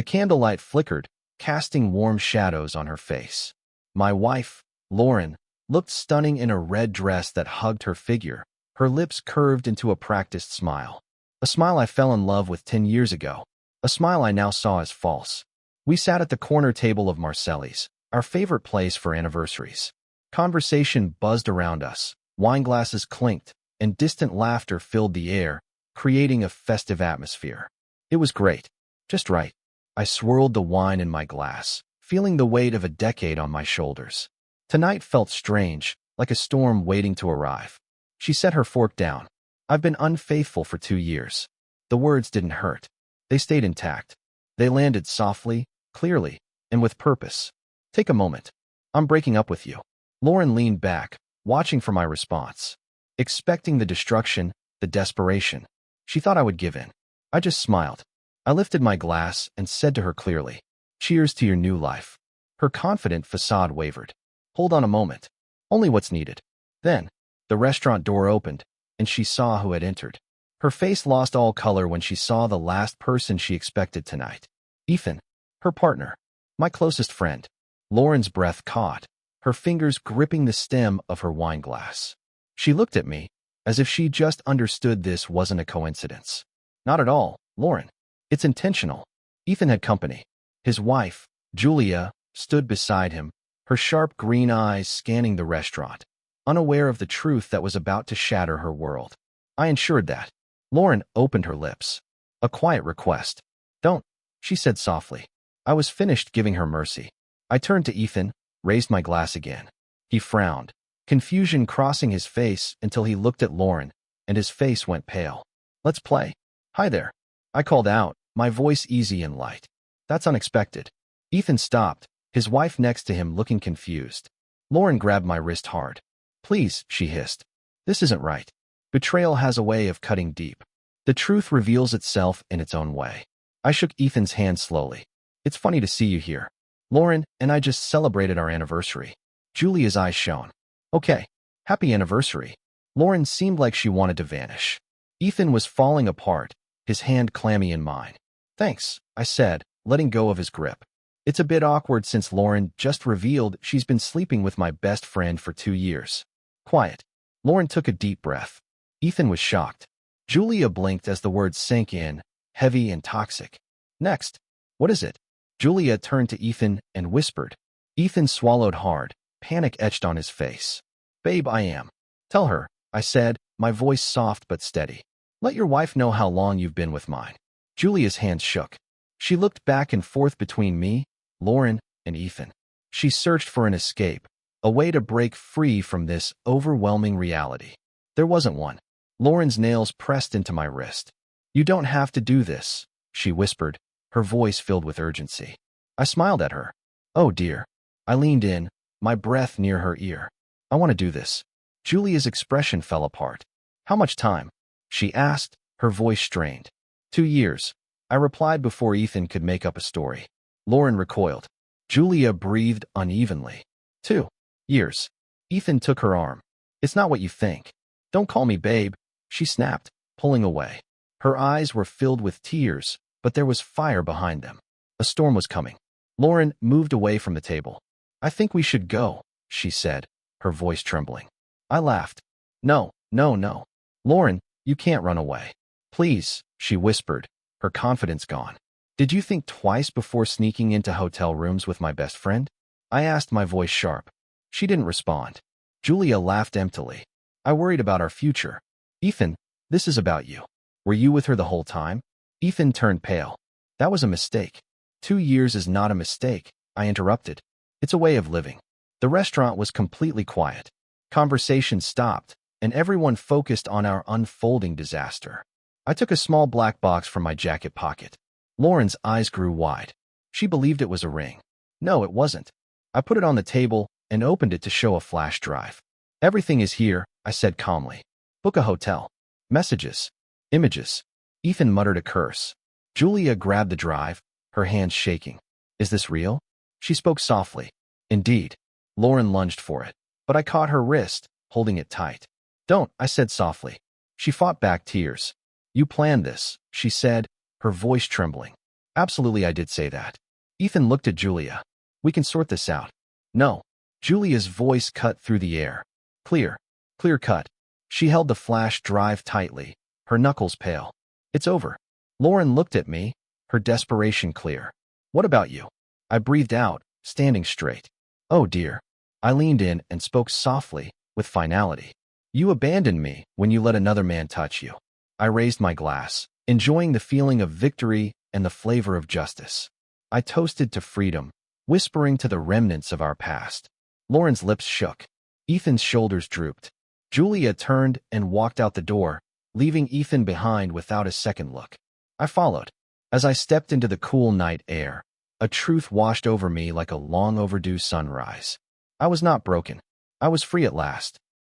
The candlelight flickered, casting warm shadows on her face. My wife, Lauren, looked stunning in a red dress that hugged her figure, her lips curved into a practiced smile. A smile I fell in love with 10 years ago. A smile I now saw as false. We sat at the corner table of Marcelli's, our favorite place for anniversaries. Conversation buzzed around us, wineglasses clinked, and distant laughter filled the air, creating a festive atmosphere. It was great. Just right. I swirled the wine in my glass, feeling the weight of a decade on my shoulders. Tonight felt strange, like a storm waiting to arrive. She set her fork down. I've been unfaithful for 2 years. The words didn't hurt. They stayed intact. They landed softly, clearly, and with purpose. Take a moment. I'm breaking up with you. Lauren leaned back, watching for my response. Expecting the destruction, the desperation. She thought I would give in. I just smiled. I lifted my glass and said to her clearly, "Cheers to your new life." Her confident facade wavered. "Hold on a moment. Only what's needed." Then, the restaurant door opened, and she saw who had entered. Her face lost all color when she saw the last person she expected tonight. Ethan, her partner, my closest friend. Lauren's breath caught, her fingers gripping the stem of her wine glass. She looked at me, as if she just understood this wasn't a coincidence. "Not at all, Lauren. It's intentional." Ethan had company. His wife, Julia, stood beside him, her sharp green eyes scanning the restaurant, unaware of the truth that was about to shatter her world. I ensured that. Lauren opened her lips. A quiet request. "Don't," she said softly. I was finished giving her mercy. I turned to Ethan, raised my glass again. He frowned, confusion crossing his face until he looked at Lauren, and his face went pale. "Let's play." "Hi there," I called out, my voice easy and light. "That's unexpected." Ethan stopped, his wife next to him looking confused. Lauren grabbed my wrist hard. "Please," she hissed. "This isn't right." Betrayal has a way of cutting deep. The truth reveals itself in its own way. I shook Ethan's hand slowly. "It's funny to see you here. Lauren and I just celebrated our anniversary." Julia's eyes shone. "Okay, happy anniversary." Lauren seemed like she wanted to vanish. Ethan was falling apart, his hand clammy in mine. "Thanks," I said, letting go of his grip. It's a bit awkward since Lauren just revealed she's been sleeping with my best friend for 2 years. Quiet. Lauren took a deep breath. Ethan was shocked. Julia blinked as the words sank in, heavy and toxic. "Next." "What is it?" Julia turned to Ethan and whispered. Ethan swallowed hard, panic etched on his face. "Babe, I am." "Tell her," I said, my voice soft but steady. "Let your wife know how long you've been with mine." Julia's hands shook. She looked back and forth between me, Lauren, and Ethan. She searched for an escape, a way to break free from this overwhelming reality. There wasn't one. Lauren's nails pressed into my wrist. "You don't have to do this," she whispered, her voice filled with urgency. I smiled at her. "Oh dear." I leaned in, my breath near her ear. "I want to do this." Julia's expression fell apart. "How much time?" she asked, her voice strained. 2 years. I replied before Ethan could make up a story. Lauren recoiled. Julia breathed unevenly. 2 years. Ethan took her arm. "It's not what you think." "Don't call me babe," she snapped, pulling away. Her eyes were filled with tears, but there was fire behind them. A storm was coming. Lauren moved away from the table. "I think we should go," she said, her voice trembling. I laughed. "No, no, no. Lauren, you can't run away." "Please," she whispered, her confidence gone. "Did you think twice before sneaking into hotel rooms with my best friend?" I asked, my voice sharp. She didn't respond. Julia laughed emptily. "I worried about our future." "Ethan, this is about you. Were you with her the whole time?" Ethan turned pale. "That was a mistake." 2 years is not a mistake," I interrupted. "It's a way of living." The restaurant was completely quiet. Conversation stopped, and everyone focused on our unfolding disaster. I took a small black box from my jacket pocket. Lauren's eyes grew wide. She believed it was a ring. No, it wasn't. I put it on the table and opened it to show a flash drive. "Everything is here," I said calmly. "Book a hotel. Messages. Images." Ethan muttered a curse. Julia grabbed the drive, her hands shaking. "Is this real?" She spoke softly. "Indeed." Lauren lunged for it, but I caught her wrist, holding it tight. "Don't," I said softly. She fought back tears. "You planned this," she said, her voice trembling. Absolutely, I did say that. Ethan looked at Julia. We can sort this out. No. Julia's voice cut through the air. Clear. Clear cut. She held the flash drive tightly, her knuckles pale. It's over. Lauren looked at me, her desperation clear. What about you? I breathed out, standing straight. Oh dear. I leaned in and spoke softly, with finality. You abandoned me when you let another man touch you. I raised my glass, enjoying the feeling of victory and the flavor of justice. I toasted to freedom, whispering to the remnants of our past. Lauren's lips shook. Ethan's shoulders drooped. Julia turned and walked out the door, leaving Ethan behind without a second look. I followed. As I stepped into the cool night air, a truth washed over me like a long overdue sunrise. I was not broken. I was free at last.